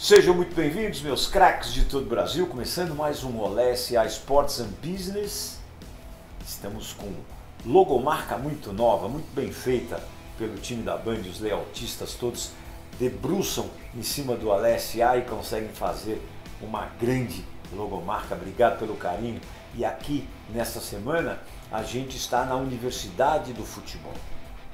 Sejam muito bem-vindos, meus craques de todo o Brasil, começando mais um Olé SA Sports and Business. Estamos com logomarca muito nova, muito bem feita pelo time da Band. Os layoutistas todos debruçam em cima do Olé SA e conseguem fazer uma grande logomarca. Obrigado pelo carinho. E aqui, nesta semana, a gente está na Universidade do Futebol.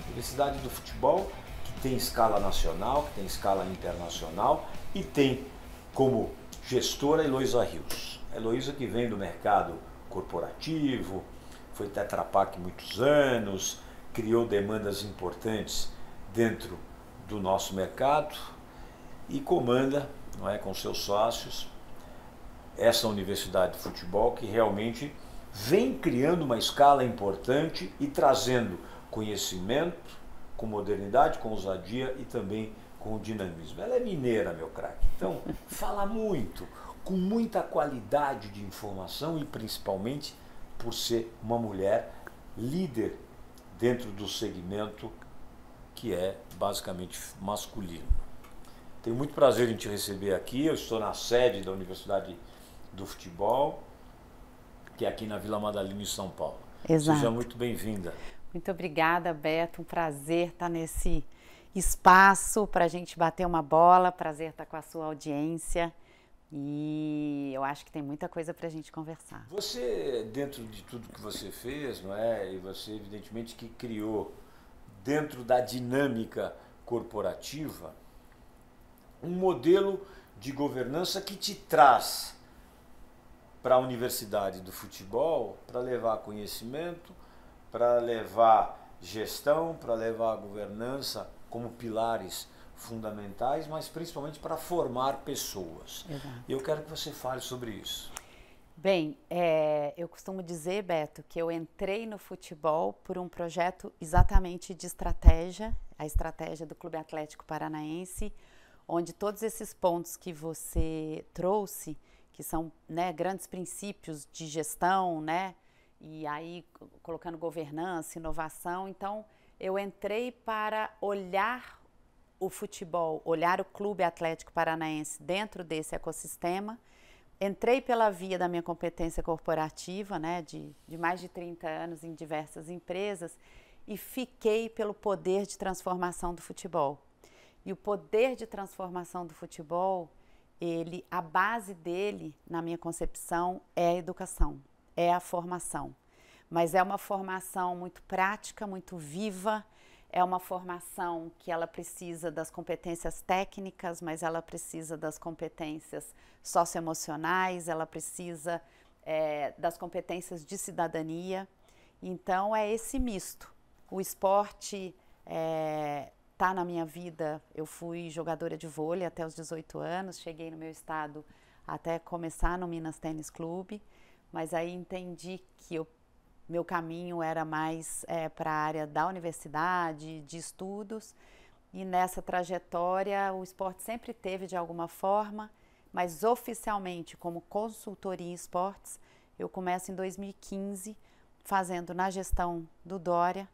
Universidade do Futebol, que tem escala nacional, que tem escala internacional e tem como gestora a Heloísa Rios. A Heloísa que vem do mercado corporativo, foi Tetra Pak muitos anos, criou demandas importantes dentro do nosso mercado e comanda, não é, com seus sócios, essa Universidade de Futebol que realmente vem criando uma escala importante e trazendo conhecimento com modernidade, com ousadia e também com dinamismo. Ela é mineira, meu craque, então fala muito, com muita qualidade de informação e principalmente por ser uma mulher líder dentro do segmento que é basicamente masculino. Tenho muito prazer em te receber aqui. Eu estou na sede da Universidade do Futebol, que é aqui na Vila Madalena, em São Paulo. Exato. Seja muito bem-vinda. Muito obrigada, Beto. Um prazer estar nesse espaço para a gente bater uma bola. Prazer estar com a sua audiência. E eu acho que tem muita coisa para a gente conversar. Você, dentro de tudo que você fez, não é? E você, evidentemente, que criou dentro da dinâmica corporativa um modelo de governança que te traz para a Universidade do Futebol para levar conhecimento, para levar gestão, para levar governança como pilares fundamentais, mas principalmente para formar pessoas. Exato. E eu quero que você fale sobre isso. Bem, eu costumo dizer, Beto, que eu entrei no futebol por um projeto exatamente de estratégia, a estratégia do Clube Atlético Paranaense, onde todos esses pontos que você trouxe, que são, né, grandes princípios de gestão, né, e aí colocando governança, inovação. Então eu entrei para olhar o futebol, olhar o Clube Atlético Paranaense dentro desse ecossistema. Entrei pela via da minha competência corporativa, né, de mais de 30 anos em diversas empresas, e fiquei pelo poder de transformação do futebol. E o poder de transformação do futebol, a base dele, na minha concepção, é a educação, é a formação. Mas é uma formação muito prática, muito viva, é uma formação que ela precisa das competências técnicas, mas ela precisa das competências socioemocionais, ela precisa das competências de cidadania. Então é esse misto. O esporte está na minha vida. Eu fui jogadora de vôlei até os 18 anos, cheguei no meu estado até começar no Minas Tênis Clube, mas aí entendi que meu caminho era mais para a área da universidade, de estudos, e nessa trajetória o esporte sempre teve de alguma forma, mas oficialmente como consultoria em esportes, eu começo em 2015 fazendo na gestão do Dória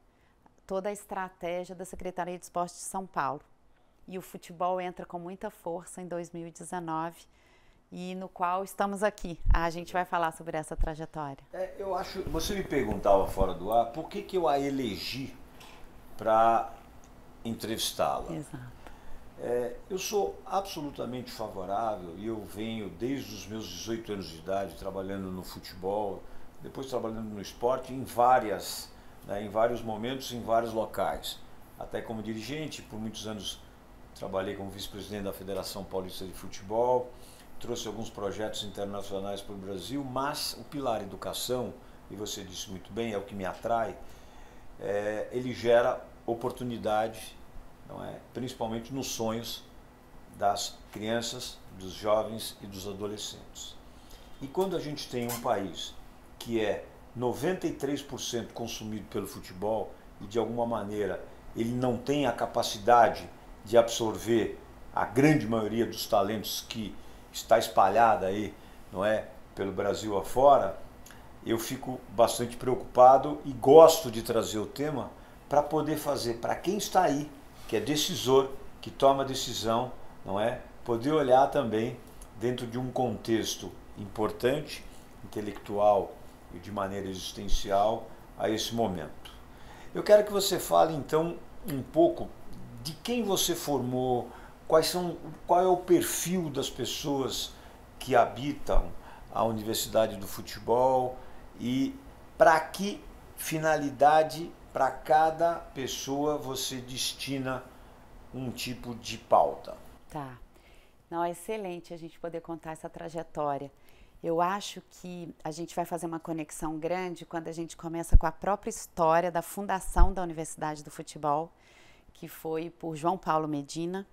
toda a estratégia da Secretaria de Esportes de São Paulo. E o futebol entra com muita força em 2019, e no qual estamos aqui. A gente vai falar sobre essa trajetória. Eu acho, você me perguntava fora do ar, por que eu a elegi para entrevistá-la? Exato. Eu sou absolutamente favorável e eu venho desde os meus 18 anos de idade trabalhando no futebol, depois trabalhando no esporte em vários momentos, em vários locais. Até como dirigente, por muitos anos trabalhei como vice-presidente da Federação Paulista de Futebol, trouxe alguns projetos internacionais para o Brasil, mas o pilar educação, e você disse muito bem, é o que me atrai, ele gera oportunidade, não é? Principalmente nos sonhos das crianças, dos jovens e dos adolescentes. E quando a gente tem um país que é 93% consumido pelo futebol e de alguma maneira ele não tem a capacidade de absorver a grande maioria dos talentos que está espalhada aí, não é, pelo Brasil afora, eu fico bastante preocupado e gosto de trazer o tema para poder fazer para quem está aí, que é decisor, que toma decisão, não é, poder olhar também dentro de um contexto importante, intelectual e de maneira existencial a esse momento. Eu quero que você fale então um pouco de quem você formou, qual é o perfil das pessoas que habitam a Universidade do Futebol e para que finalidade para cada pessoa você destina um tipo de pauta. Tá. Não, é excelente a gente poder contar essa trajetória. Eu acho que a gente vai fazer uma conexão grande quando a gente começa com a própria história da fundação da Universidade do Futebol, que foi por João Paulo Medina.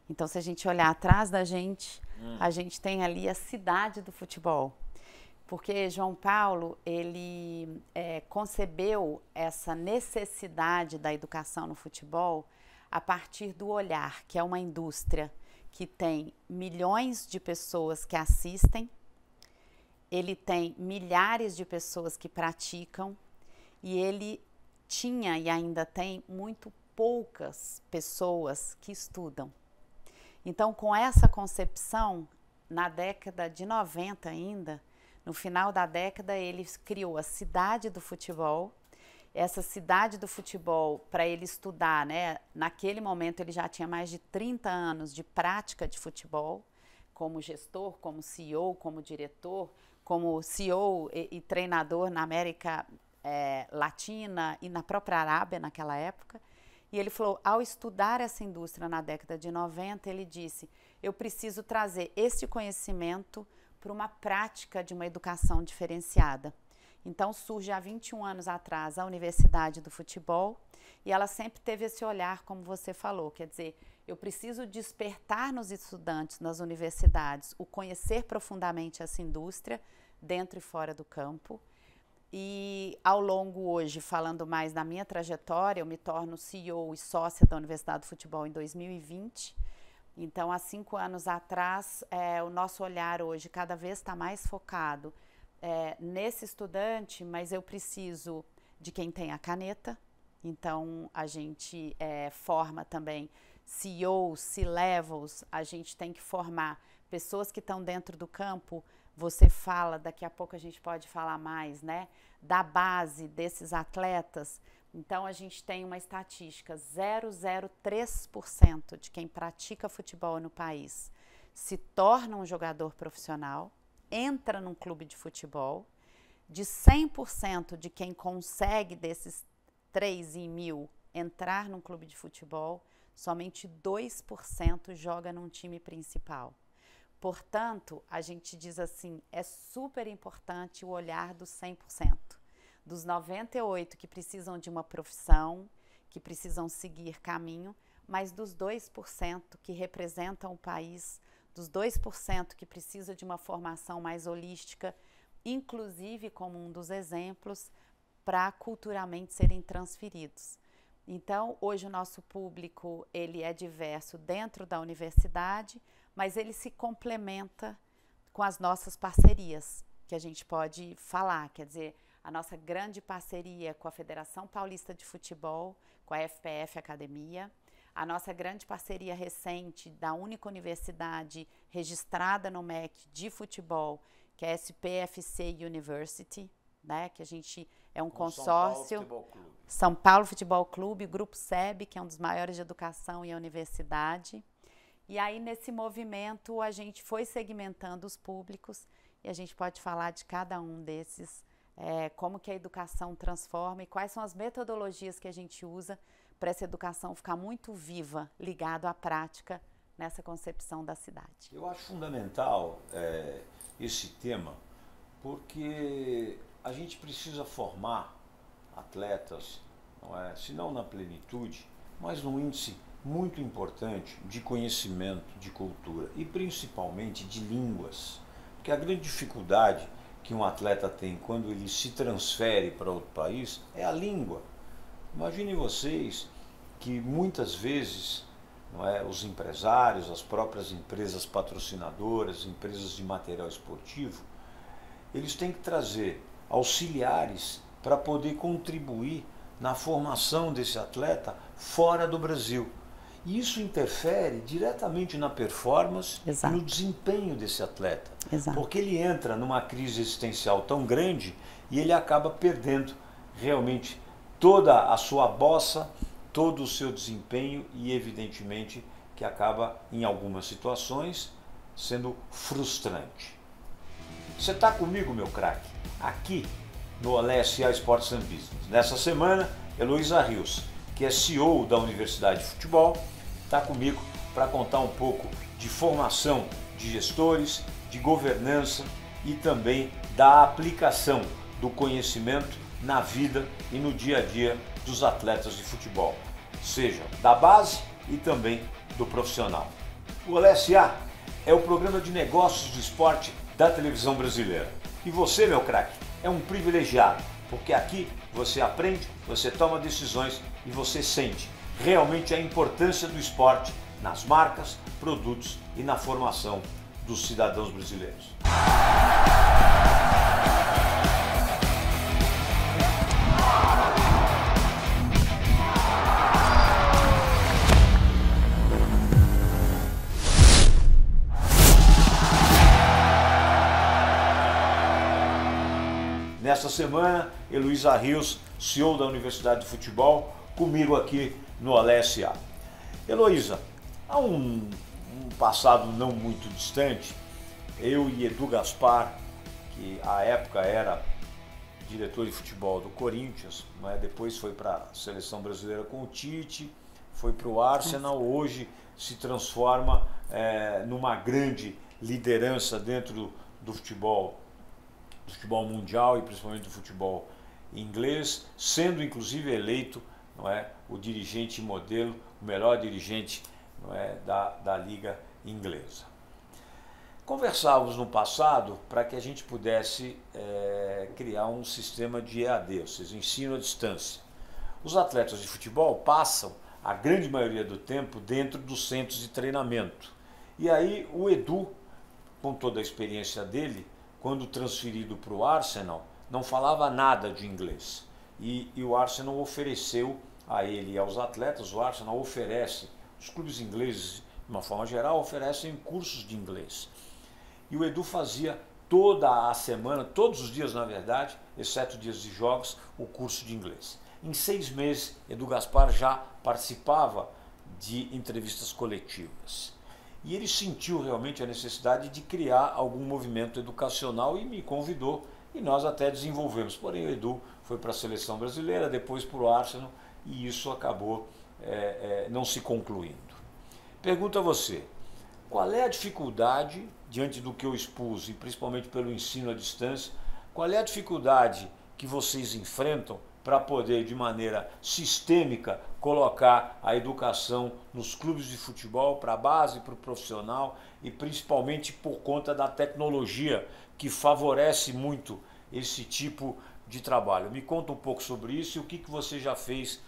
Então, se a gente olhar atrás da gente, a gente tem ali a cidade do futebol. Porque João Paulo, ele concebeu essa necessidade da educação no futebol a partir do olhar, que é uma indústria que tem milhões de pessoas que assistem, ele tem milhares de pessoas que praticam e ele tinha e ainda tem muito poucas pessoas que estudam. Então, com essa concepção, na década de 90 ainda, no final da década, ele criou a Cidade do Futebol. Essa Cidade do Futebol, para ele estudar, né, naquele momento ele já tinha mais de 30 anos de prática de futebol, como gestor, como CEO, como diretor, como CEO e treinador na América Latina e na própria Arábia naquela época. E ele falou, ao estudar essa indústria na década de 90, ele disse, eu preciso trazer esse conhecimento para uma prática de uma educação diferenciada. Então surge há 21 anos atrás a Universidade do Futebol e ela sempre teve esse olhar, como você falou, quer dizer, eu preciso despertar nos estudantes, nas universidades, o conhecer profundamente essa indústria, dentro e fora do campo. E ao longo hoje, falando mais da minha trajetória, eu me torno CEO e sócia da Universidade do Futebol em 2020. Então, há 5 anos atrás, o nosso olhar hoje cada vez está mais focado nesse estudante, mas eu preciso de quem tem a caneta. Então, a gente forma também CEOs, C-levels, a gente tem que formar pessoas que estão dentro do campo. Você fala, daqui a pouco a gente pode falar mais, né, da base desses atletas. Então, a gente tem uma estatística, 0,03% de quem pratica futebol no país se torna um jogador profissional, entra num clube de futebol. De 100% de quem consegue, desses 3 em 1000, entrar num clube de futebol, somente 2% joga num time principal. Portanto, a gente diz assim, é super importante o olhar dos 100%, dos 98% que precisam de uma profissão, que precisam seguir caminho, mas dos 2% que representam o país, dos 2% que precisam de uma formação mais holística, inclusive como um dos exemplos, para culturalmente serem transferidos. Então, hoje o nosso público ele é diverso dentro da universidade, mas ele se complementa com as nossas parcerias, que a gente pode falar, quer dizer, a nossa grande parceria com a Federação Paulista de Futebol, com a FPF Academia, a nossa grande parceria recente da única universidade registrada no MEC de futebol, que é a SPFC University, né, que a gente é um consórcio, São Paulo Futebol Clube, Grupo SEB, que é um dos maiores de educação e a universidade. E aí, nesse movimento, a gente foi segmentando os públicos e a gente pode falar de cada um desses, como que a educação transforma e quais são as metodologias que a gente usa para essa educação ficar muito viva, ligado à prática nessa concepção da cidade. Eu acho fundamental esse tema, porque a gente precisa formar atletas, não é? Se não na plenitude, mas num índice muito importante de conhecimento, de cultura e principalmente de línguas. Porque a grande dificuldade que um atleta tem quando ele se transfere para outro país é a língua. Imaginem vocês que muitas vezes, não é, os empresários, as próprias empresas patrocinadoras, empresas de material esportivo, eles têm que trazer auxiliares para poder contribuir na formação desse atleta fora do Brasil. E isso interfere diretamente na performance e no desempenho desse atleta. Porque ele entra numa crise existencial tão grande e ele acaba perdendo realmente toda a sua bossa, todo o seu desempenho e, evidentemente, que acaba, em algumas situações, sendo frustrante. Você está comigo, meu craque, aqui no OLESA Sports and Business. Nessa semana, Heloísa Rios, que é CEO da Universidade de Futebol, está comigo para contar um pouco de formação de gestores, de governança e também da aplicação do conhecimento na vida e no dia a dia dos atletas de futebol, seja da base e também do profissional. O OLESA é o programa de negócios do esporte da televisão brasileira. E você, meu craque, é um privilegiado, porque aqui você aprende, você toma decisões e você sente realmente a importância do esporte nas marcas, produtos e na formação dos cidadãos brasileiros. Nesta semana, Heloísa Rios, CEO da Universidade de Futebol, comigo aqui no OLESA. Heloísa, há um passado não muito distante, eu e Edu Gaspar, que à época era diretor de futebol do Corinthians, depois foi para a seleção brasileira com o Tite, foi para o Arsenal, hoje se transforma numa grande liderança dentro do futebol mundial e principalmente do futebol inglês, sendo inclusive eleito o dirigente modelo, o melhor dirigente da liga inglesa. Conversávamos no passado para que a gente pudesse criar um sistema de EAD, ou seja, ensino à distância. Os atletas de futebol passam a grande maioria do tempo dentro dos centros de treinamento. E aí o Edu, com toda a experiência dele, quando transferido para o Arsenal, não falava nada de inglês. E o Arsenal ofereceu a ele e aos atletas, o Arsenal oferece, os clubes ingleses, de uma forma geral, oferecem cursos de inglês. E o Edu fazia toda a semana, todos os dias na verdade, exceto dias de jogos, o curso de inglês. Em 6 meses, Edu Gaspar já participava de entrevistas coletivas. E ele sentiu realmente a necessidade de criar algum movimento educacional e me convidou e nós até desenvolvemos. Porém, o Edu foi para a seleção brasileira, depois para o Arsenal e isso acabou não se concluindo. Pergunto a você, qual é a dificuldade, diante do que eu expus e principalmente pelo ensino à distância, qual é a dificuldade que vocês enfrentam para poder, de maneira sistêmica, colocar a educação nos clubes de futebol, para a base, para o profissional e principalmente por conta da tecnologia que favorece muito esse tipo de trabalho. Me conta um pouco sobre isso e o que você já fez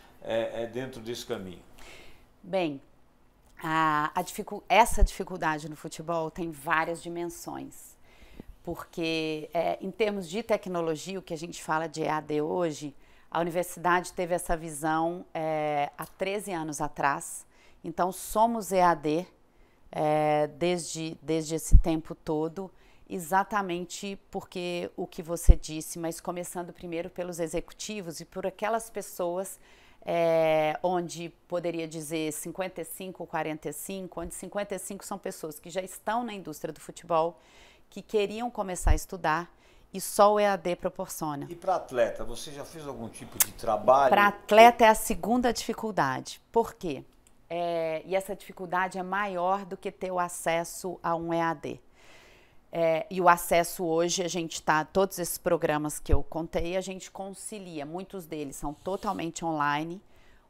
dentro desse caminho. Bem, essa dificuldade no futebol tem várias dimensões, porque em termos de tecnologia, o que a gente fala de EAD hoje, a universidade teve essa visão há 13 anos atrás, então somos EAD desde esse tempo todo, exatamente porque o que você disse, mas começando primeiro pelos executivos e por aquelas pessoas onde poderia dizer 55 ou 45, onde 55 são pessoas que já estão na indústria do futebol, que queriam começar a estudar, e só o EAD proporciona. E para atleta, você já fez algum tipo de trabalho? Para atleta é a segunda dificuldade. Por quê? E essa dificuldade é maior do que ter o acesso a um EAD. E o acesso hoje, a gente está, todos esses programas que eu contei, a gente concilia, muitos deles são totalmente online,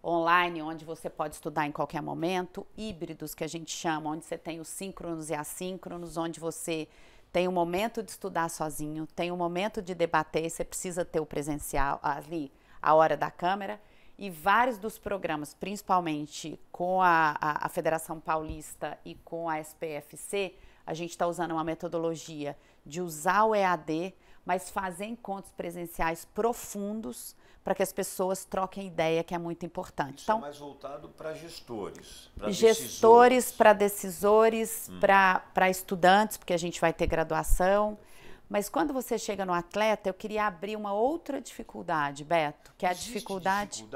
onde você pode estudar em qualquer momento, híbridos que a gente chama, onde você tem os síncronos e assíncronos, onde você tem um momento de estudar sozinho, tem um momento de debater, você precisa ter o presencial ali, a hora da câmera, E vários dos programas, principalmente com a Federação Paulista e com a SPFC, a gente está usando uma metodologia de usar o EAD, mas fazer encontros presenciais profundos para que as pessoas troquem ideia, que é muito importante. Isso então, é mais voltado para gestores, para decisores, para estudantes, porque a gente vai ter graduação. Mas quando você chega no atleta, eu queria abrir uma outra dificuldade, Beto, que é a dificuldade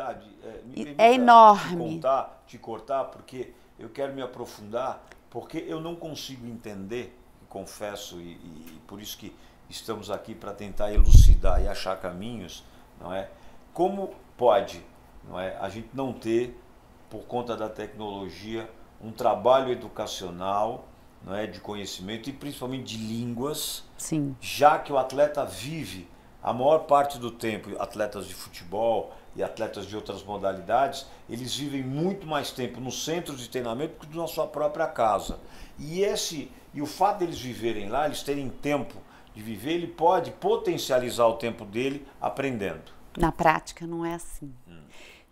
é enorme. Te cortar, porque eu quero me aprofundar, porque eu não consigo entender, confesso, e por isso que estamos aqui para tentar elucidar e achar caminhos, não é? Como pode, não é, a gente não ter, por conta da tecnologia, um trabalho educacional, não é, de conhecimento e principalmente de línguas, sim, já que o atleta vive a maior parte do tempo, atletas de futebol e atletas de outras modalidades, eles vivem muito mais tempo no centro de treinamento do que na sua própria casa. E o fato deles viverem lá, eles terem tempo de viver, ele pode potencializar o tempo dele aprendendo. Na prática não é assim.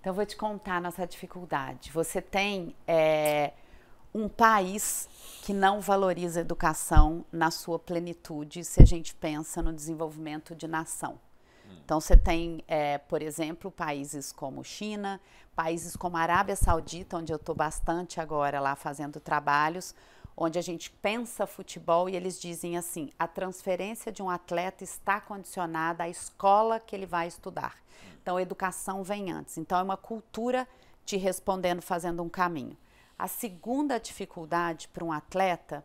Então eu vou te contar a nossa dificuldade. Você tem um país que não valoriza a educação na sua plenitude se a gente pensa no desenvolvimento de nação. Então você tem, por exemplo, países como China, países como a Arábia Saudita, onde eu estou bastante agora lá fazendo trabalhos, onde a gente pensa futebol e eles dizem assim, a transferência de um atleta está condicionada à escola que ele vai estudar. Então a educação vem antes. Então é uma cultura te respondendo, fazendo um caminho. A segunda dificuldade para um atleta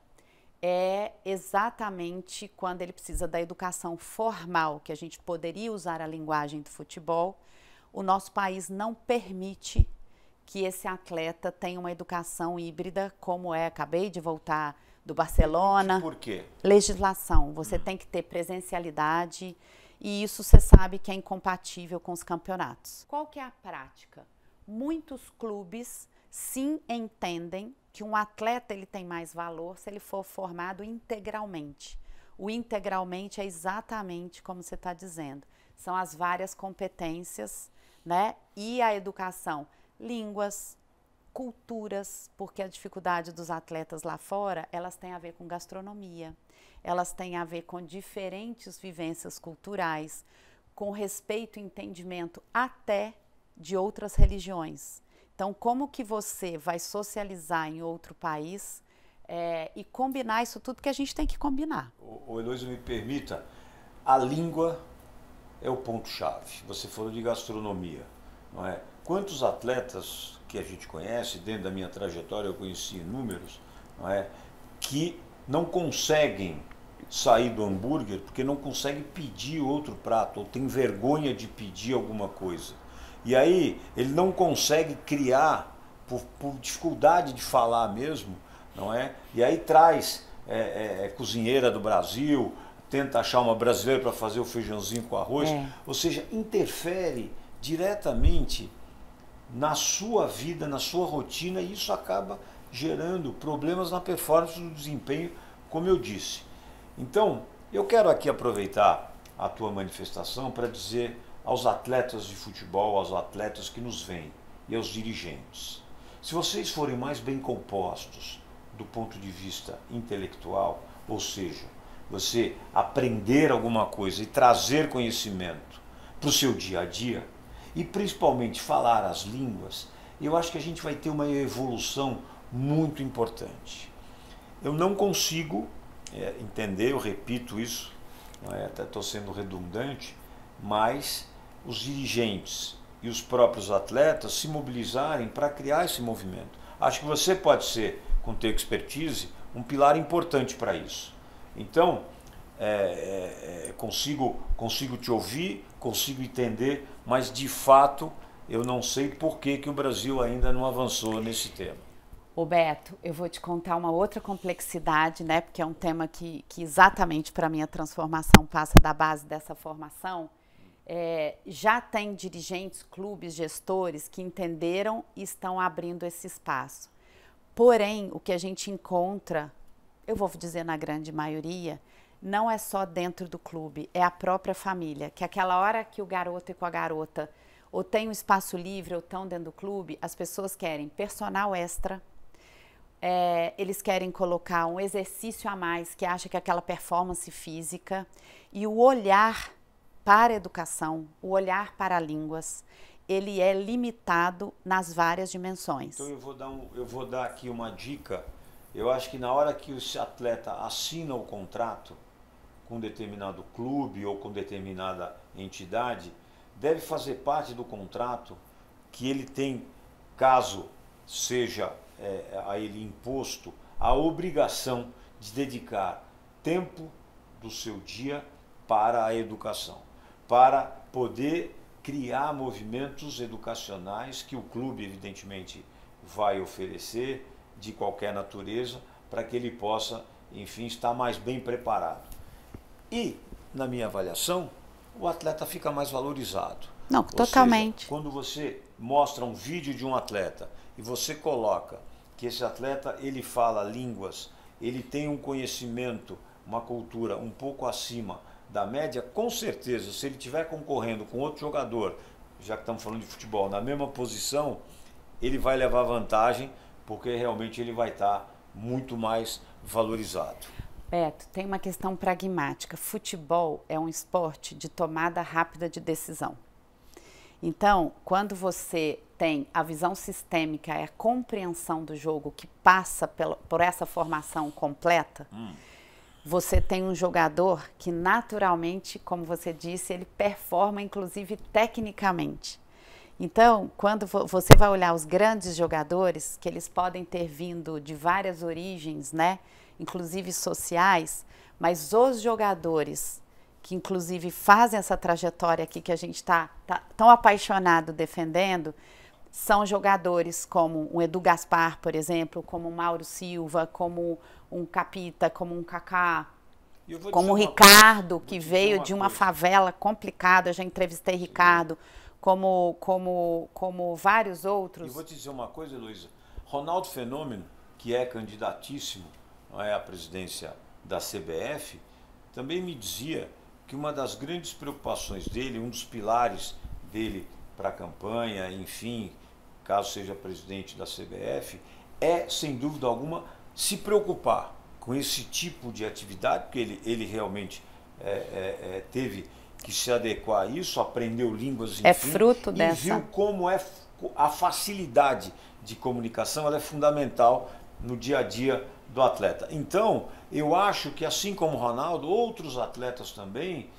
é exatamente quando ele precisa da educação formal, que a gente poderia usar a linguagem do futebol. O nosso país não permite que esse atleta tenha uma educação híbrida, como acabei de voltar do Barcelona. Por quê? Legislação, você tem que ter presencialidade e isso você sabe que é incompatível com os campeonatos. Qual que é a prática? Muitos clubes sim entendem que um atleta ele tem mais valor se ele for formado integralmente. O integralmente é exatamente como você está dizendo. São as várias competências, né? E a educação, línguas, culturas, porque a dificuldade dos atletas lá fora, elas têm a ver com gastronomia, elas têm a ver com diferentes vivências culturais, com respeito e entendimento até de outras religiões. Então, como que você vai socializar em outro país e combinar isso tudo que a gente tem que combinar? O Heloísa, me permita, a língua é o ponto-chave. Você falou de gastronomia, não é? Quantos atletas que a gente conhece, dentro da minha trajetória eu conheci inúmeros, não é, que não conseguem sair do hambúrguer porque não conseguem pedir outro prato, ou tem vergonha de pedir alguma coisa. E aí ele não consegue criar, por dificuldade de falar mesmo, não é? E aí traz cozinheira do Brasil, tenta achar uma brasileira para fazer o feijãozinho com arroz, ou seja, interfere diretamente na sua vida, na sua rotina, e isso acaba gerando problemas na performance do desempenho, como eu disse. Então, eu quero aqui aproveitar a tua manifestação para dizer aos atletas de futebol, aos atletas que nos veem e aos dirigentes, se vocês forem mais bem compostos do ponto de vista intelectual, ou seja, você aprender alguma coisa e trazer conhecimento para o seu dia a dia, e principalmente falar as línguas, eu acho que a gente vai ter uma evolução muito importante. Eu não consigo entender, eu repito isso, até estou sendo redundante, mas os dirigentes e os próprios atletas se mobilizarem para criar esse movimento. Acho que você pode ser, com teu expertise, um pilar importante para isso. Então, consigo te ouvir, consigo entender, mas de fato eu não sei por que o Brasil ainda não avançou nesse tema. Ô Beto, eu vou te contar uma outra complexidade, né? Porque é um tema que exatamente para a minha transformação passa da base dessa formação. Já tem dirigentes, clubes, gestores que entenderam e estão abrindo esse espaço. Porém, o que a gente encontra, eu vou dizer na grande maioria, não é só dentro do clube, é a própria família, que aquela hora que o garoto e com a garota, ou tem um espaço livre, ou estão dentro do clube, as pessoas querem personal extra, eles querem colocar um exercício a mais, que acha que é aquela performance física, e o olhar para a educação, o olhar para línguas, ele é limitado nas várias dimensões. Então eu vou dar aqui uma dica. Eu acho que na hora que o atleta assina o contrato com determinado clube ou com determinada entidade, deve fazer parte do contrato que ele tem, caso seja a ele imposto, a obrigação de dedicar tempo do seu dia para a educação, para poder criar movimentos educacionais que o clube, evidentemente, vai oferecer, de qualquer natureza, para que ele possa, enfim, estar mais bem preparado. E, na minha avaliação, o atleta fica mais valorizado. Não, totalmente. Ou seja, quando você mostra um vídeo de um atleta e você coloca que esse atleta, ele fala línguas, ele tem um conhecimento, uma cultura um pouco acima da média, com certeza, se ele estiver concorrendo com outro jogador, já que estamos falando de futebol, na mesma posição, ele vai levar vantagem, porque realmente ele vai estar muito mais valorizado. Beto, tem uma questão pragmática. Futebol é um esporte de tomada rápida de decisão. Então, quando você tem a visão sistêmica, a compreensão do jogo que passa por essa formação completa, você tem um jogador que naturalmente, como você disse, ele performa inclusive tecnicamente. Então, quando você vai olhar os grandes jogadores, que eles podem ter vindo de várias origens, né, inclusive sociais, mas os jogadores que inclusive fazem essa trajetória aqui que a gente está tão apaixonado defendendo, são jogadores como um Edu Gaspar, por exemplo, como o Mauro Silva, como um Capita, como um Kaká, como o Ricardo, que veio de uma favela complicada, eu já entrevistei Ricardo, como vários outros. E vou te dizer uma coisa, Heloísa, Ronaldo Fenômeno, que é candidatíssimo à presidência da CBF, também me dizia que uma das grandes preocupações dele, um dos pilares dele para a campanha, enfim, caso seja presidente da CBF, é, sem dúvida alguma, se preocupar com esse tipo de atividade, porque ele realmente teve que se adequar a isso, aprendeu línguas, enfim, fruto dessa. E viu como a facilidade de comunicação, ela é fundamental no dia a dia do atleta. Então, eu acho que assim como o Ronaldo, outros atletas também,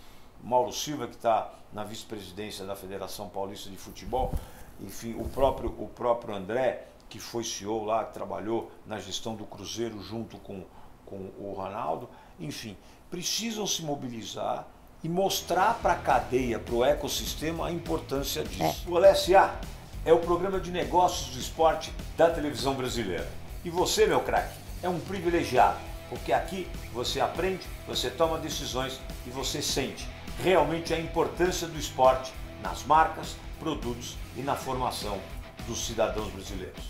Mauro Silva, que está na vice-presidência da Federação Paulista de Futebol, enfim, o próprio André, que foi CEO lá, que trabalhou na gestão do Cruzeiro junto com o Ronaldo, enfim, precisam se mobilizar e mostrar para a cadeia, para o ecossistema, a importância disso. O LSA é o programa de negócios do esporte da televisão brasileira. E você, meu craque, é um privilegiado, porque aqui você aprende, você toma decisões e você sente realmente a importância do esporte nas marcas, produtos e na formação dos cidadãos brasileiros.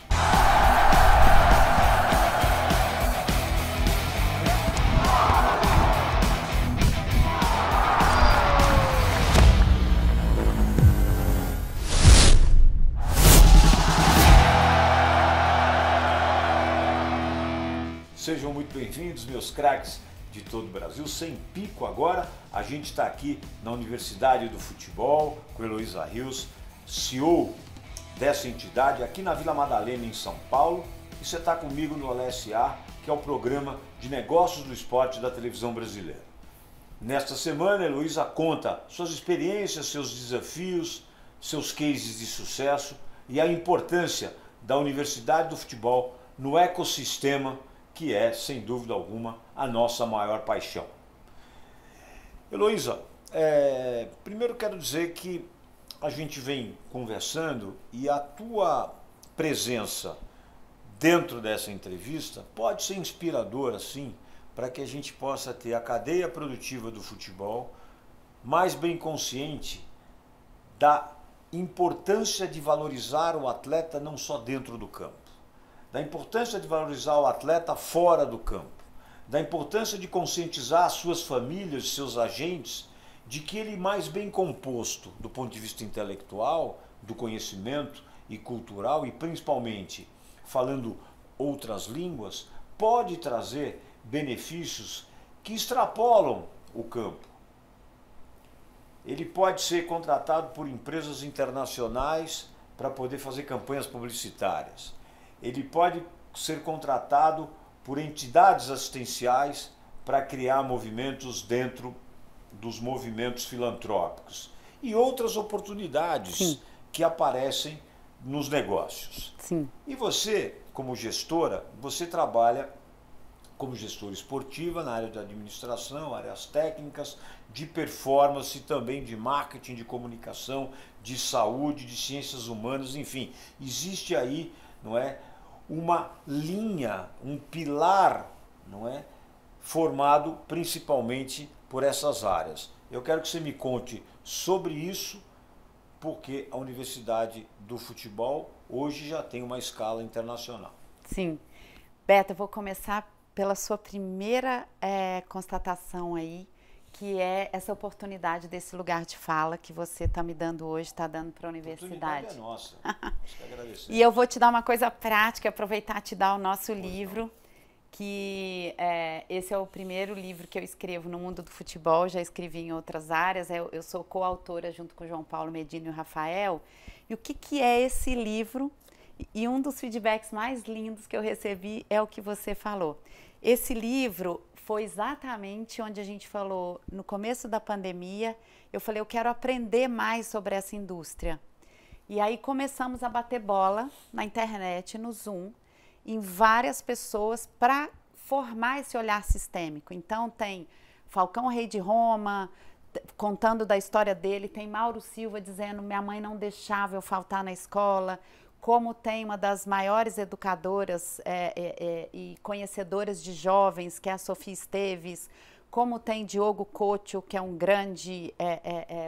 Sejam muito bem-vindos, meus craques de todo o Brasil. Sem pico agora, a gente está aqui na Universidade do Futebol com Heloísa Rios, CEO dessa entidade, aqui na Vila Madalena, em São Paulo. E você está comigo no LSA, que é o programa de negócios do esporte da televisão brasileira. Nesta semana, a Heloísa conta suas experiências, seus desafios, seus cases de sucesso e a importância da Universidade do Futebol no ecossistema que é, sem dúvida alguma, a nossa maior paixão. Heloísa, primeiro quero dizer que a gente vem conversando e a tua presença dentro dessa entrevista pode ser inspiradora, sim, para que a gente possa ter a cadeia produtiva do futebol mais bem consciente da importância de valorizar o atleta não só dentro do campo, da importância de valorizar o atleta fora do campo, da importância de conscientizar as suas famílias, seus agentes, de que ele mais bem composto do ponto de vista intelectual do conhecimento e cultural, e principalmente falando outras línguas, pode trazer benefícios que extrapolam o campo. Ele pode ser contratado por empresas internacionais para poder fazer campanhas publicitárias. Ele pode ser contratado por entidades assistenciais para criar movimentos dentro dos movimentos filantrópicos. E outras oportunidades Sim. que aparecem nos negócios. Sim. E você, como gestora, você trabalha como gestora esportiva na área de administração, áreas técnicas, de performance, também de marketing, de comunicação, de saúde, de ciências humanas, enfim. Existe aí, não é, uma linha, um pilar, não é, formado principalmente por essas áreas. Eu quero que você me conte sobre isso, porque a Universidade do Futebol hoje já tem uma escala internacional. Sim. Beto, eu vou começar pela sua primeira constatação aí, que é essa oportunidade desse lugar de fala que você está me dando hoje, está dando para a universidade. A oportunidade é nossa. Acho que agradecer. E eu vou te dar uma coisa prática, aproveitar e te dar o nosso livro, que esse é o primeiro livro que eu escrevo no mundo do futebol, já escrevi em outras áreas, eu sou coautora junto com o João Paulo Medina e o Rafael. E o que é esse livro? E um dos feedbacks mais lindos que eu recebi é o que você falou. Esse livro foi exatamente onde a gente falou, no começo da pandemia, eu falei, eu quero aprender mais sobre essa indústria. E aí começamos a bater bola na internet, no Zoom, em várias pessoas para formar esse olhar sistêmico. Então tem Falcão Rei de Roma, contando da história dele, tem Mauro Silva dizendo, minha mãe não deixava eu faltar na escola, como tem uma das maiores educadoras e conhecedoras de jovens, que é a Sofia Esteves, como tem Diogo Couto, que é um grande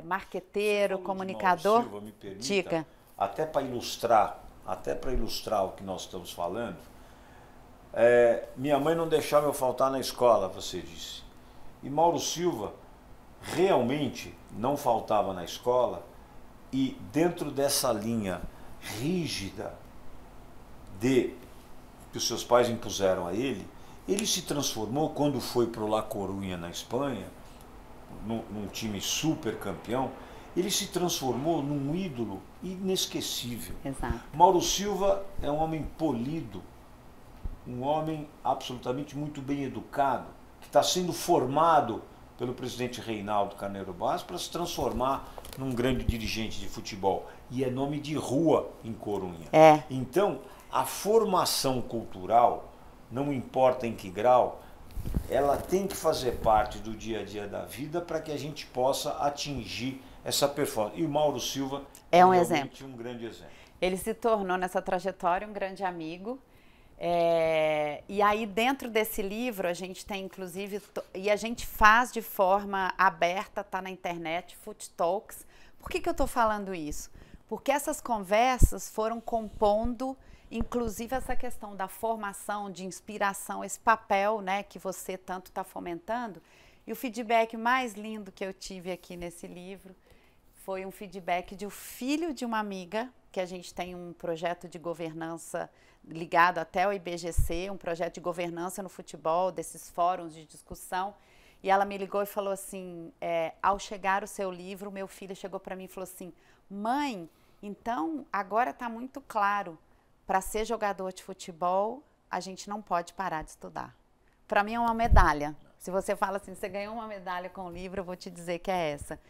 marqueteiro, comunicador. Silva, me permita, Diga. Até para ilustrar o que nós estamos falando, minha mãe não deixava eu faltar na escola, você disse. E Mauro Silva realmente não faltava na escola, e dentro dessa linha rígida que os seus pais impuseram a ele, ele se transformou, quando foi para o La Coruña, na Espanha, num time super campeão, ele se transformou num ídolo inesquecível. Exato. Mauro Silva é um homem polido, um homem absolutamente muito bem educado, que está sendo formado pelo presidente Reinaldo Carneiro Vaz para se transformar num grande dirigente de futebol. E é nome de rua em Corunha. Então, a formação cultural, não importa em que grau, ela tem que fazer parte do dia a dia da vida para que a gente possa atingir essa performance. E o Mauro Silva é um exemplo. Um grande exemplo. Ele se tornou, nessa trajetória, um grande amigo. E aí, dentro desse livro, a gente tem, inclusive, e a gente faz de forma aberta, está na internet, Foot Talks. Por que eu estou falando isso? Porque essas conversas foram compondo, inclusive, essa questão da formação, de inspiração, esse papel, né, que você tanto está fomentando. E o feedback mais lindo que eu tive aqui nesse livro foi um feedback de um filho de uma amiga, que a gente tem um projeto de governança ligado até ao IBGC, um projeto de governança no futebol, desses fóruns de discussão. E ela me ligou e falou assim, ao chegar o seu livro, meu filho chegou para mim e falou assim, mãe, então agora está muito claro, para ser jogador de futebol, a gente não pode parar de estudar. Para mim é uma medalha. Se você fala assim, você ganhou uma medalha com o livro, eu vou te dizer que é essa.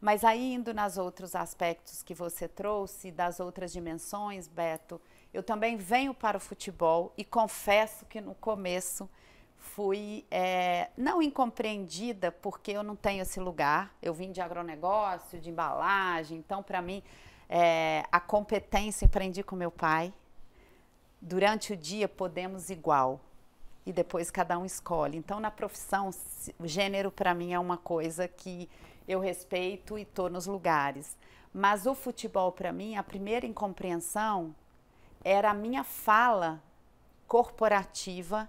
Mas aí, indo nos outros aspectos que você trouxe, das outras dimensões, Beto, eu também venho para o futebol e confesso que no começo fui não incompreendida, porque eu não tenho esse lugar. Eu vim de agronegócio, de embalagem, então, para mim, a competência aprendi com meu pai. Durante o dia, podemos igual. E depois cada um escolhe. Então, na profissão, o gênero para mim é uma coisa que eu respeito e estou nos lugares. Mas o futebol para mim, a primeira incompreensão era a minha fala corporativa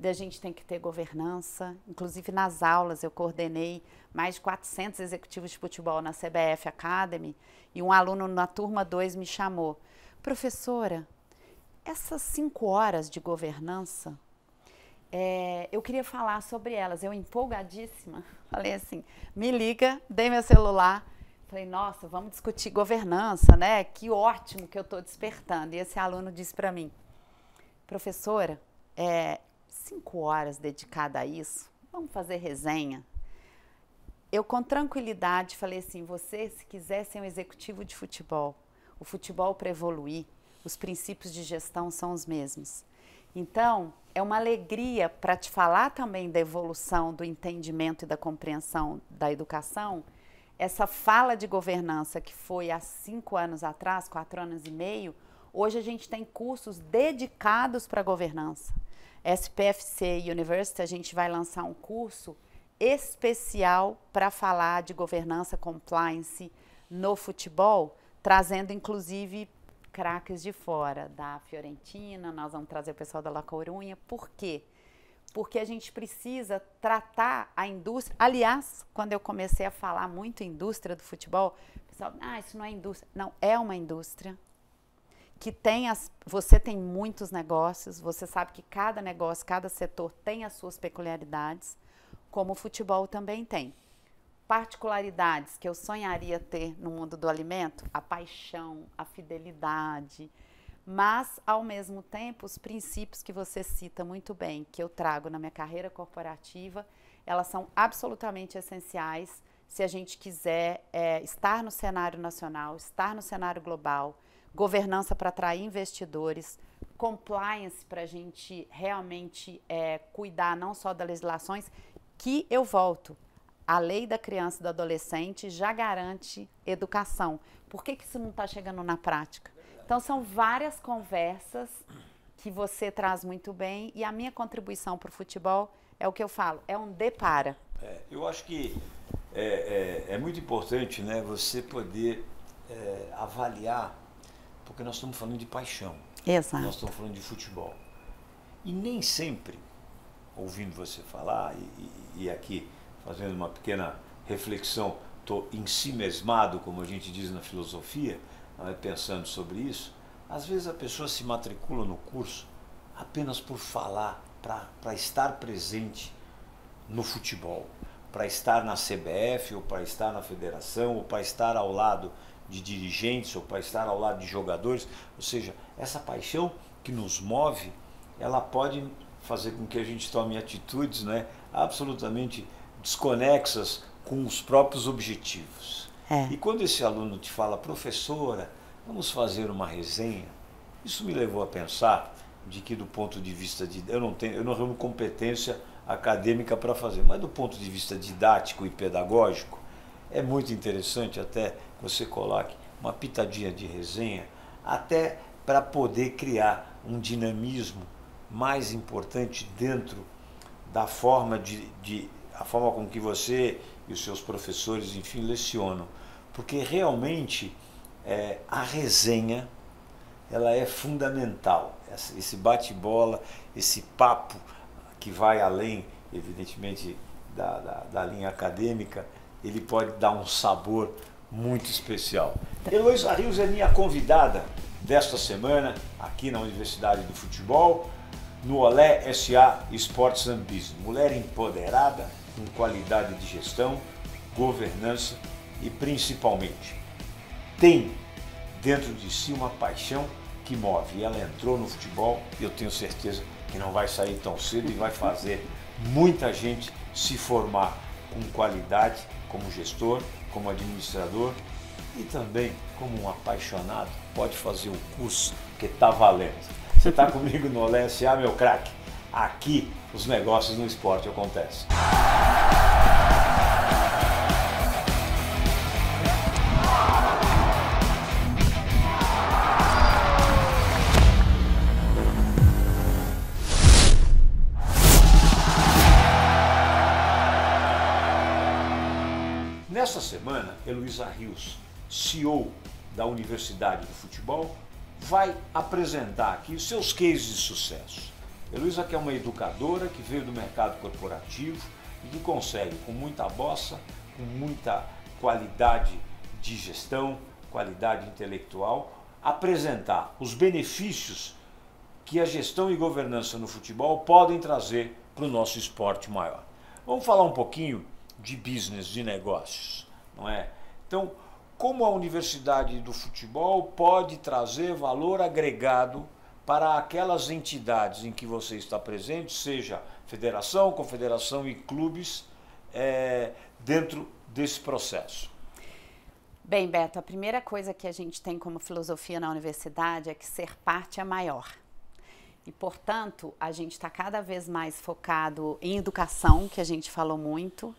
a gente tem que ter governança. Inclusive nas aulas eu coordenei mais de 400 executivos de futebol na CBF Academy e um aluno na turma 2 me chamou: professora, essas 5 horas de governança, eu queria falar sobre elas. Eu empolgadíssima, falei assim, me liga, dei meu celular, falei, nossa, vamos discutir governança, né? Que ótimo que eu estou despertando. E esse aluno disse para mim: professora, 5 horas dedicada a isso, vamos fazer resenha. Eu com tranquilidade falei assim, você se quiser ser um executivo de futebol, o futebol para evoluir, os princípios de gestão são os mesmos. Então, é uma alegria para te falar também da evolução, do entendimento e da compreensão da educação, essa fala de governança que foi há 5 anos atrás, 4 anos e meio, hoje a gente tem cursos dedicados para governança. SPFC University, a gente vai lançar um curso especial para falar de governança, compliance no futebol, trazendo inclusive craques de fora, da Fiorentina, nós vamos trazer o pessoal da La Coruña. Por quê? Porque a gente precisa tratar a indústria. Aliás, quando eu comecei a falar muito indústria do futebol, o pessoal, isso não é indústria. Não, é uma indústria que tem você tem muitos negócios, você sabe que cada negócio, cada setor tem as suas peculiaridades, como o futebol também tem. Particularidades que eu sonharia ter no mundo do alimento, a paixão, a fidelidade, mas, ao mesmo tempo, os princípios que você cita muito bem, que eu trago na minha carreira corporativa, elas são absolutamente essenciais se a gente quiser estar no cenário nacional, estar no cenário global, governança para atrair investidores, compliance para a gente realmente cuidar não só das legislações, que eu volto. A lei da criança e do adolescente já garante educação. Por que isso não está chegando na prática? Então, são várias conversas que você traz muito bem e a minha contribuição para o futebol é o que eu falo, é um depara. Eu acho que é muito importante, né, você poder avaliar, porque nós estamos falando de paixão. Exato. Nós estamos falando de futebol. E nem sempre, ouvindo você falar e aqui fazendo uma pequena reflexão, estou ensimesmado, como a gente diz na filosofia, pensando sobre isso, às vezes a pessoa se matricula no curso apenas por falar, para estar presente no futebol, para estar na CBF, ou para estar na federação, ou para estar ao lado de dirigentes, ou para estar ao lado de jogadores. Ou seja, essa paixão que nos move, ela pode fazer com que a gente tome atitudes, né, absolutamente desconexas com os próprios objetivos. E quando esse aluno te fala, professora, vamos fazer uma resenha, isso me levou a pensar de que do ponto de vista de... Eu não tenho competência acadêmica para fazer, mas do ponto de vista didático e pedagógico, é muito interessante até você coloque uma pitadinha de resenha, até para poder criar um dinamismo mais importante dentro da forma a forma com que você e os seus professores, enfim, lecionam. Porque realmente a resenha, ela é fundamental. Esse bate-bola, esse papo que vai além, evidentemente, da linha acadêmica, ele pode dar um sabor muito especial. Heloísa Rios é minha convidada desta semana, aqui na Universidade do Futebol, no Olé SA Sports and Business. Mulher empoderada, com qualidade de gestão, governança e principalmente tem dentro de si uma paixão que move. E ela entrou no futebol e eu tenho certeza que não vai sair tão cedo e vai fazer muita gente se formar com qualidade como gestor, como administrador e também como um apaixonado. Pode fazer o curso que está valendo. Você está comigo no Olé SA, meu craque. Aqui os negócios no esporte acontecem. Nesta semana, Heloísa Rios, CEO da Universidade do Futebol, vai apresentar aqui os seus cases de sucesso. Heloísa que é uma educadora que veio do mercado corporativo e que consegue, com muita bossa, com muita qualidade de gestão, qualidade intelectual, apresentar os benefícios que a gestão e governança no futebol podem trazer para o nosso esporte maior. Vamos falar um pouquinho de business, de negócios, não é? Então, como a Universidade do Futebol pode trazer valor agregado para aquelas entidades em que você está presente, seja federação, confederação e clubes, dentro desse processo? Bem, Beto, a primeira coisa que a gente tem como filosofia na universidade é que ser parte é maior. E, portanto, a gente está cada vez mais focado em educação, que a gente falou muito,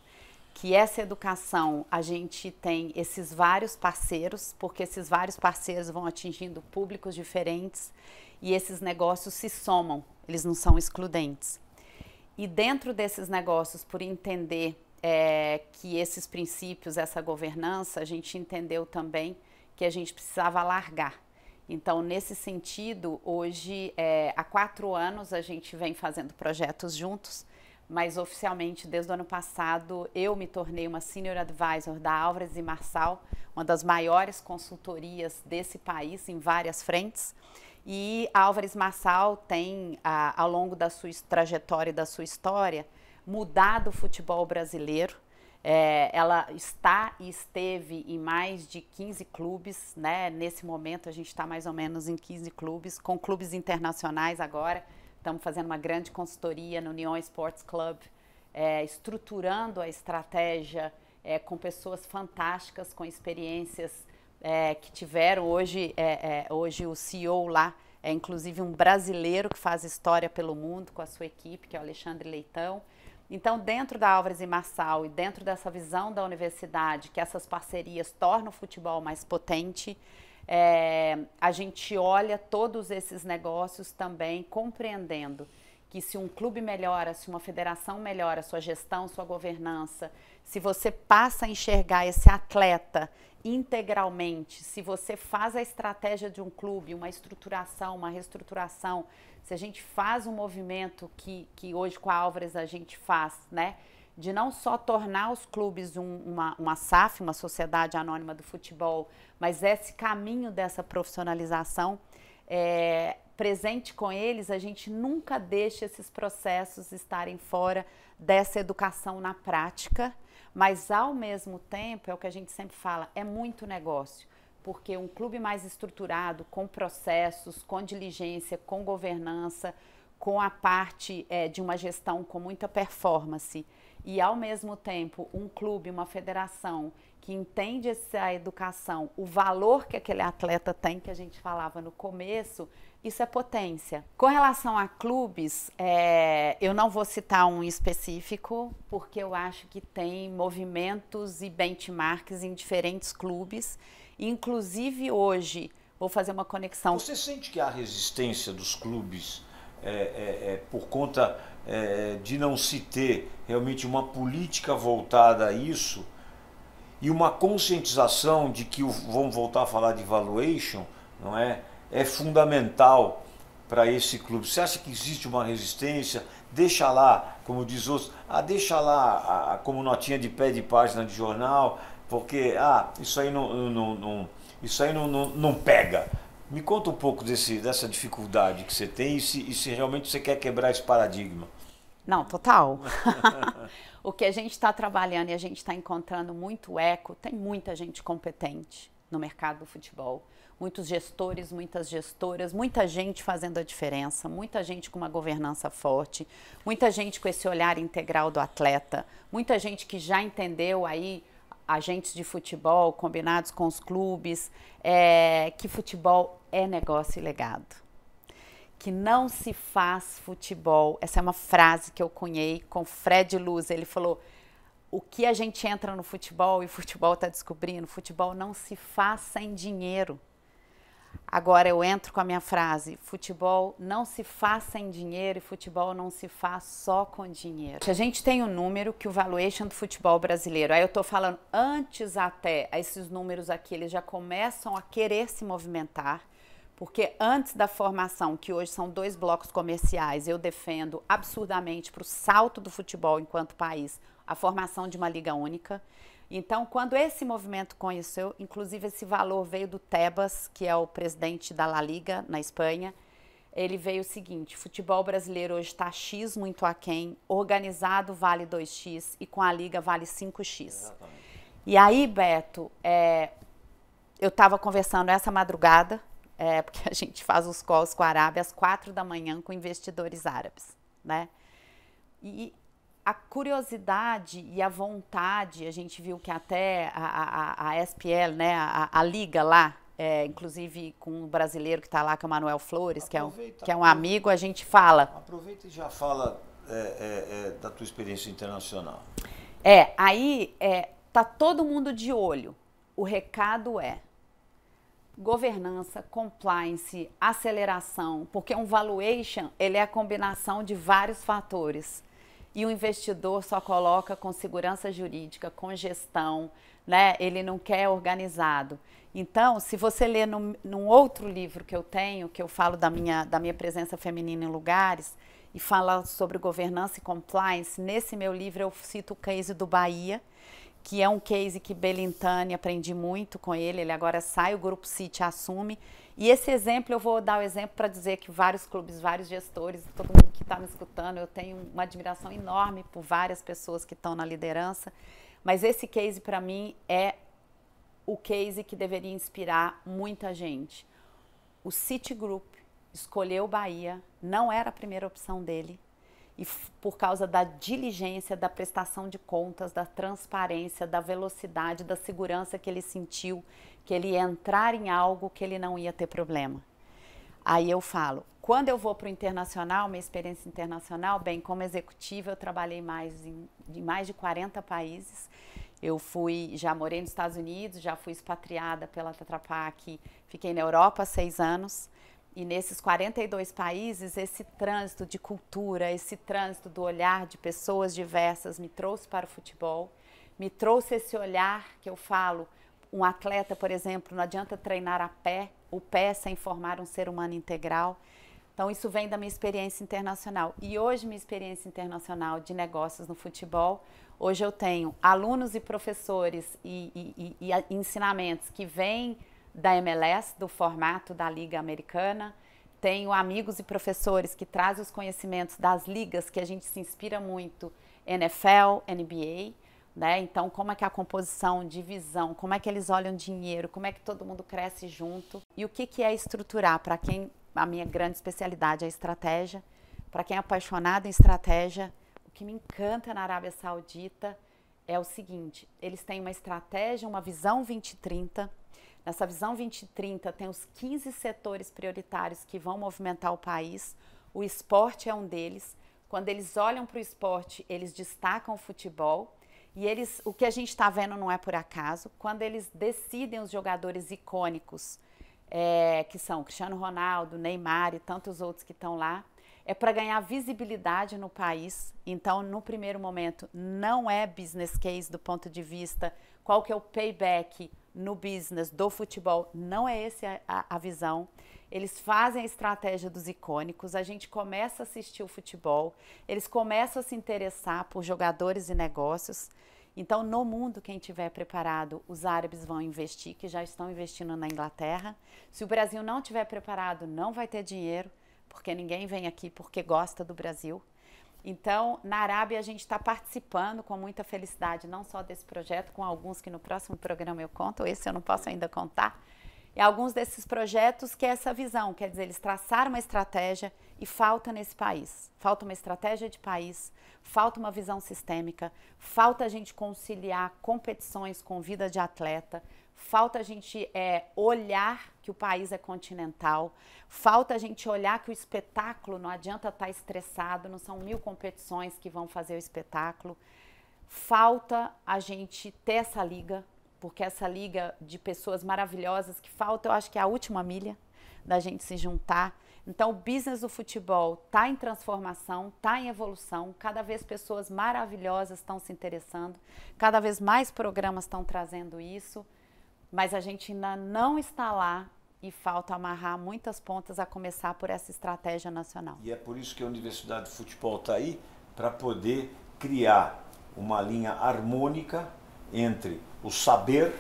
que essa educação a gente tem esses vários parceiros, porque esses vários parceiros vão atingindo públicos diferentes e esses negócios se somam, eles não são excludentes. E dentro desses negócios, por entender que esses princípios, essa governança, a gente entendeu também que a gente precisava alargar. Então, nesse sentido, hoje, há 4 anos, a gente vem fazendo projetos juntos, mas oficialmente, desde o ano passado, eu me tornei uma Senior Advisor da Álvares e Marçal, uma das maiores consultorias desse país em várias frentes. E a Álvares Marçal tem, ao longo da sua trajetória e da sua história, mudado o futebol brasileiro. Ela está e esteve em mais de 15 clubes, né? Nesse momento a gente está mais ou menos em 15 clubes, com clubes internacionais agora. Estamos fazendo uma grande consultoria no Union Sports Club, estruturando a estratégia com pessoas fantásticas, com experiências que tiveram. Hoje o CEO lá é inclusive um brasileiro que faz história pelo mundo com a sua equipe, que é o Alexandre Leitão. Então, dentro da Álvares e Marçal e dentro dessa visão da universidade, que essas parcerias tornam o futebol mais potente, a gente olha todos esses negócios também compreendendo que se um clube melhora, se uma federação melhora sua gestão, sua governança, se você passa a enxergar esse atleta integralmente, se você faz a estratégia de um clube, uma estruturação, uma reestruturação, se a gente faz um movimento que hoje com a Álvares a gente faz, né, de não só tornar os clubes uma SAF, uma Sociedade Anônima do Futebol, mas esse caminho dessa profissionalização, presente com eles, a gente nunca deixa esses processos estarem fora dessa educação na prática, mas ao mesmo tempo, é o que a gente sempre fala, é muito negócio. Porque um clube mais estruturado, com processos, com diligência, com governança, com a parte de uma gestão com muita performance e, ao mesmo tempo, um clube, uma federação que entende essa educação, o valor que aquele atleta tem, que a gente falava no começo, isso é potência. Com relação a clubes, eu não vou citar um específico, porque eu acho que tem movimentos e benchmarks em diferentes clubes. Inclusive hoje, vou fazer uma conexão. Você sente que há resistência dos clubes por conta de não se ter realmente uma política voltada a isso e uma conscientização de que, vamos voltar a falar de valuation, não é fundamental para esse clube? Você acha que existe uma resistência? Deixa lá, como diz outros, deixa lá como notinha de pé de página de jornal, porque isso aí não pega. Me conta um pouco dessa dificuldade que você tem e se realmente você quer quebrar esse paradigma. Não, total. O que a gente está trabalhando e a gente está encontrando muito eco, tem muita gente competente no mercado do futebol, muitos gestores, muitas gestoras, muita gente fazendo a diferença, muita gente com uma governança forte, muita gente com esse olhar integral do atleta, muita gente que já entendeu aí, agentes de futebol combinados com os clubes, que futebol é negócio e legado. Que não se faz futebol, essa é uma frase que eu cunhei com Fred Luz, ele falou, o que a gente entra no futebol e o futebol está descobrindo, futebol não se faz sem dinheiro. Agora eu entro com a minha frase, futebol não se faz sem dinheiro e futebol não se faz só com dinheiro. A gente tem um número que o valuation do futebol brasileiro, aí eu estou falando antes até, esses números aqui, eles já começam a querer se movimentar, Porque antes da formação, que hoje são 2 blocos comerciais, eu defendo absurdamente para o salto do futebol enquanto país, a formação de uma liga única. Então, quando esse movimento conheceu, inclusive esse valor veio do Tebas, que é o presidente da La Liga na Espanha, ele veio o seguinte: futebol brasileiro hoje está X muito aquém, organizado vale 2x e com a Liga vale 5x. Exatamente. E aí, Beto, eu estava conversando essa madrugada, porque a gente faz os calls com a Arábia às 4 da manhã com investidores árabes, né? E a curiosidade e a vontade, a gente viu que até a SPL, né, a Liga lá, inclusive com um brasileiro que está lá, que é o Manuel Flores, que é um amigo, a gente fala. Aproveita e já fala da tua experiência internacional. Aí tá todo mundo de olho. O recado é governança, compliance, aceleração, porque um valuation, ele é a combinação de vários fatores. E o investidor só coloca com segurança jurídica, com gestão, né? Ele não quer organizado. Então, se você ler num outro livro que eu tenho, que eu falo da minha presença feminina em lugares, e fala sobre governança e compliance, nesse meu livro eu cito o case do Bahia, que é um case que Belintani, aprendi muito com ele agora sai, o Grupo City assume. E esse exemplo, eu vou dar o exemplo para dizer que vários clubes, vários gestores, todo mundo que está me escutando, eu tenho uma admiração enorme por várias pessoas que estão na liderança, mas esse case para mim é o case que deveria inspirar muita gente. O Citigroup escolheu o Bahia, não era a primeira opção dele, e por causa da diligência, da prestação de contas, da transparência, da velocidade, da segurança que ele sentiu, que ele ia entrar em algo que ele não ia ter problema. Aí eu falo, quando eu vou para o internacional, minha experiência internacional, bem, como executiva eu trabalhei em mais de 40 países, já morei nos Estados Unidos, já fui expatriada pela Tetra Pak, fiquei na Europa há 6 anos, e nesses 42 países, esse trânsito de cultura, esse trânsito do olhar de pessoas diversas me trouxe para o futebol, me trouxe esse olhar que eu falo, um atleta, por exemplo, não adianta treinar o pé sem formar um ser humano integral. Então, isso vem da minha experiência internacional. E hoje, minha experiência internacional de negócios no futebol, hoje eu tenho alunos e professores e ensinamentos que vêm da MLS, do formato da Liga Americana. Tenho amigos e professores que trazem os conhecimentos das ligas que a gente se inspira muito, NFL, NBA, né? Então, como é que é a composição, divisão, como é que eles olham dinheiro, como é que todo mundo cresce junto. E o que é estruturar, para quem, a minha grande especialidade é a estratégia, para quem é apaixonado em estratégia, o que me encanta na Arábia Saudita é o seguinte, eles têm uma estratégia, uma visão 2030. Nessa visão 2030 tem os 15 setores prioritários que vão movimentar o país. O esporte é um deles. Quando eles olham para o esporte, eles destacam o futebol. E o que a gente está vendo não é por acaso. Quando eles decidem os jogadores icônicos, que são Cristiano Ronaldo, Neymar e tantos outros que estão lá, é para ganhar visibilidade no país. Então, no primeiro momento, não é business case do ponto de vista qual que é o payback no business do futebol, não é essa a visão. Eles fazem a estratégia dos icônicos, a gente começa a assistir o futebol, eles começam a se interessar por jogadores e negócios. Então, no mundo, quem estiver preparado, os árabes vão investir, que já estão investindo na Inglaterra. Se o Brasil não estiver preparado, não vai ter dinheiro, porque ninguém vem aqui porque gosta do Brasil. Então, na Arábia, a gente está participando com muita felicidade, não só desse projeto, com alguns que no próximo programa eu conto, esse eu não posso ainda contar, e alguns desses projetos que é essa visão, quer dizer, eles traçaram uma estratégia e falta nesse país. Falta uma estratégia de país, falta uma visão sistêmica, falta a gente conciliar competições com vida de atleta, falta a gente olhar que o país é continental, falta a gente olhar que o espetáculo não adianta estar estressado, não são 1000 competições que vão fazer o espetáculo, falta a gente ter essa liga, porque essa liga de pessoas maravilhosas que falta, eu acho que é a última milha da gente se juntar. Então o business do futebol está em transformação, está em evolução, cada vez pessoas maravilhosas estão se interessando, cada vez mais programas estão trazendo isso, mas a gente ainda não está lá e falta amarrar muitas pontas, a começar por essa estratégia nacional. E é por isso que a Universidade de Futebol está aí, para poder criar uma linha harmônica entre o saber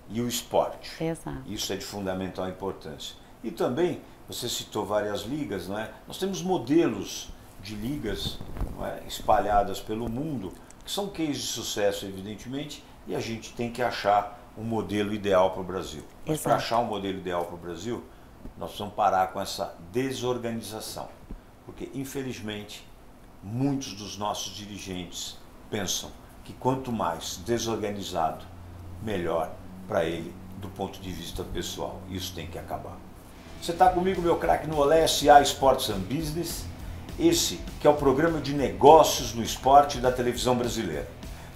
e o esporte. Exato. Isso é de fundamental importância. E também, você citou várias ligas, não é? Nós temos modelos de ligas, não é, espalhadas pelo mundo, que são cases de sucesso, evidentemente, e a gente tem que achar um modelo ideal para o Brasil. Mas para achar um modelo ideal para o Brasil, nós precisamos parar com essa desorganização. Porque, infelizmente, muitos dos nossos dirigentes pensam que quanto mais desorganizado, melhor para ele do ponto de vista pessoal. Isso tem que acabar. Você está comigo, meu craque, no Olé SA Sports and Business, esse que é o programa de negócios no esporte da televisão brasileira.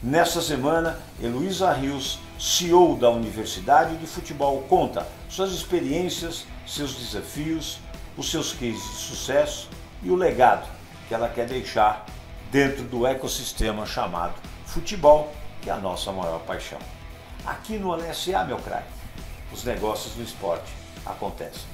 Nesta semana, Heloísa Rios, CEO da Universidade de Futebol, conta suas experiências, seus desafios, os seus cases de sucesso e o legado que ela quer deixar dentro do ecossistema chamado futebol, que é a nossa maior paixão. Aqui no Olé SA, meu craque, os negócios no esporte acontecem.